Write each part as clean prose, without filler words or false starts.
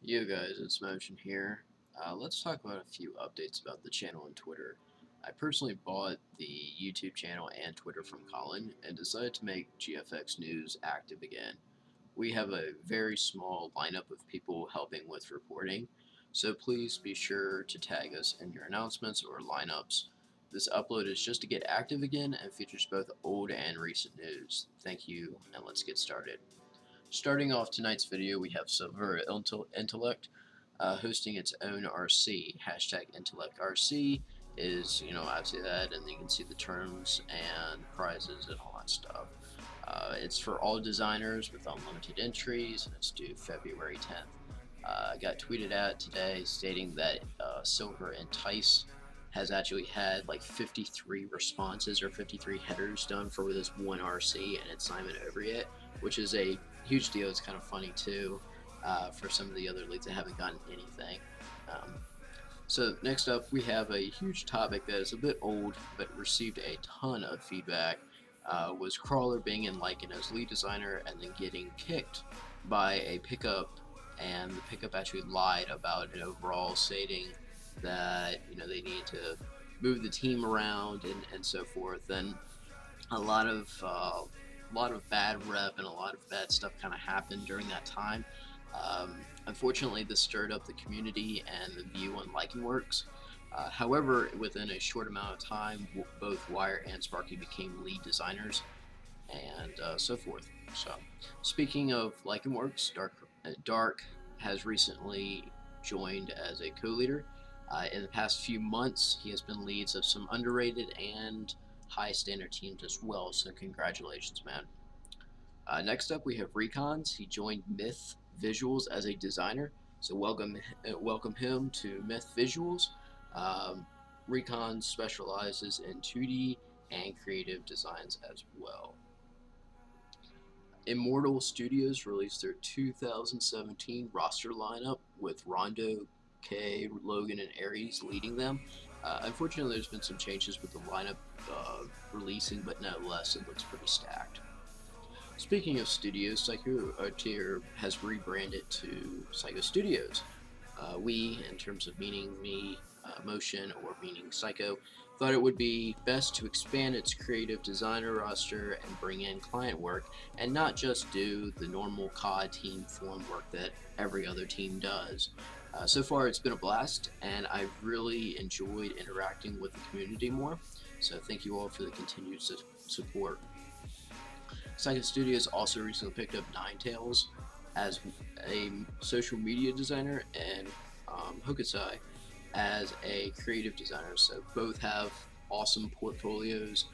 Yo guys, it's Motion here. Let's talk about a few updates about the channel and Twitter. I personally bought the YouTube channel and Twitter from Colin and decided to make GFXNEWS active again. We have a very small lineup of people helping with reporting, so please be sure to tag us in your announcements or lineups. This upload is just to get active again and features both old and recent news. Thank you, and let's get started. Starting off tonight's video, we have Silver Intellect hosting its own RC. Hashtag Intellect RC is, obviously that, and you can see the terms and prizes and all that stuff. It's for all designers with unlimited entries, and it's due February 10th. I got tweeted at today stating that Silver Entice has actually had like 53 responses or 53 headers done for this one RC, and it's not even over yet, which is a huge deal. It's kind of funny too for some of the other leagues that haven't gotten anything. So next up, we have a huge topic that is a bit old but received a ton of feedback. Was Crawler being in Lycan as lead designer and then getting kicked by a pickup, and the pickup actually lied about it overall, stating that they needed to move the team around and so forth, and a lot of bad rep and a lot of bad stuff kind of happened during that time. Unfortunately, this stirred up the community and the view on LikenWorks. However, within a short amount of time, both Wire and Sparky became lead designers, and so forth. So, speaking of LikenWorks, Dark has recently joined as a co-leader. In the past few months, he has been leads of some underrated and high standard teams as well, so congratulations, man. Next up, we have Recons. He joined Myth Visuals as a designer, so welcome him to Myth Visuals. Recon specializes in 2D and creative designs as well. Immortal Studios released their 2017 roster lineup with Rondo, K, Logan, and Aries leading them. Unfortunately, there's been some changes with the lineup releasing, but nonetheless, it looks pretty stacked. Speaking of studios, PsyQo Artelier has rebranded to PsyQo Studios. We, in terms of meaning me, Motion, or meaning Psycho, thought it would be best to expand its creative designer roster and bring in client work, and not just do the normal COD team form work that every other team does. So far, it's been a blast, and I've really enjoyed interacting with the community more, so thank you all for the continued support. PsyQo Studios also recently picked up Ninetales as a social media designer, and Hokusai as a creative designer, so both have awesome portfolios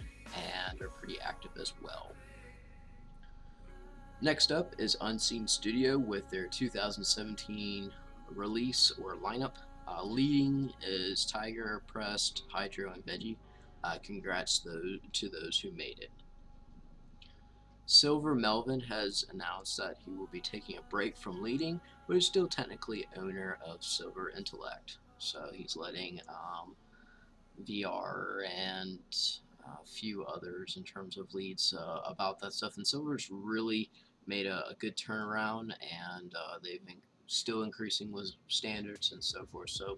and are pretty active as well. Next up is Unseen Studio with their 2017 release or lineup. Leading is Tiger, Pressed, Hydro, and Veggie. Congrats to those who made it. Silver Melvin has announced that he will be taking a break from leading, but is still technically owner of Silver Intellect. So he's letting VR and a few others in terms of leads about that stuff. And Silver's really made a good turnaround, and they've been still increasing with standards and so forth. So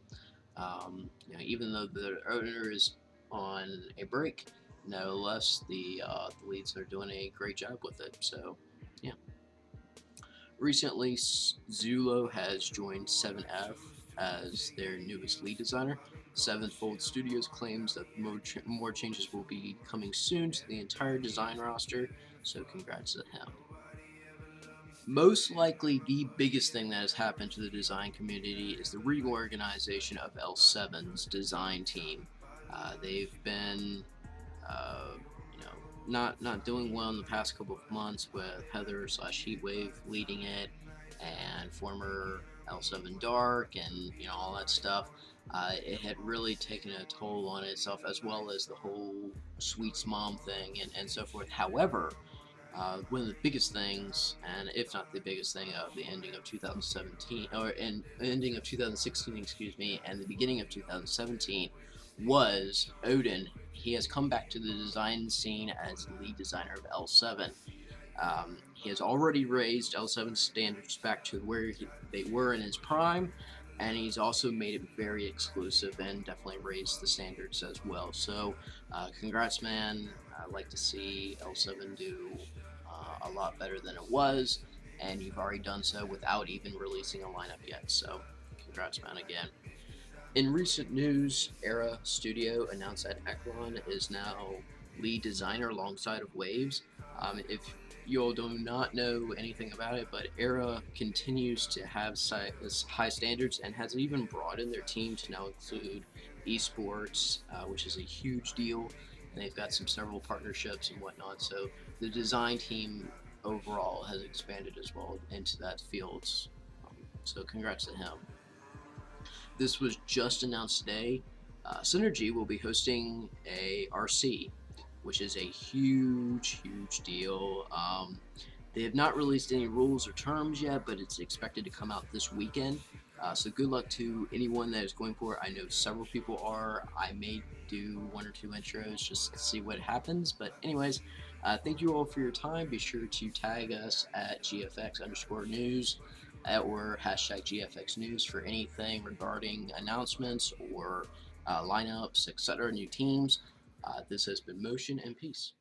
even though the owner is on a break, nevertheless, the leads are doing a great job with it. So, yeah. Recently, Zulo has joined 7F as their newest lead designer. Sevenfold Studios claims that more changes will be coming soon to the entire design roster, so congrats to him. Most likely, the biggest thing that has happened to the design community is the reorganization of L7's design team. They've been not doing well in the past couple of months, with Heather / Heatwave leading it, and former L7 Dark, and all that stuff. It had really taken a toll on itself, as well as the whole Sweets Mom thing and so forth. However, one of the biggest things, and if not the biggest thing, of the ending of 2017, or ending of 2016, excuse me, and the beginning of 2017, was Odin. He has come back to the design scene as lead designer of L7. He has already raised L7 standards back to where they were in his prime, and he's also made it very exclusive and definitely raised the standards as well. So, congrats, man. I'd like to see L7 do a lot better than it was, and you've already done so without even releasing a lineup yet. So, congrats, man, again. In recent news, Era Studio announced that Ekron is now lead designer alongside of Waves. If you all do not know anything about it, but Era continues to have high standards and has even broadened their team to now include esports, which is a huge deal. And they've got several partnerships and whatnot. So the design team overall has expanded as well into that field. So congrats to him. This was just announced today. Synergy will be hosting a RC, which is a huge deal. They have not released any rules or terms yet, but it's expected to come out this weekend. So good luck to anyone that is going for it. I know several people are. I may do 1 or 2 intros just to see what happens. But anyways, thank you all for your time. Be sure to tag us at GFX_news or hashtag GFXNEWS for anything regarding announcements or lineups, etc., new teams. This has been Motion and peace.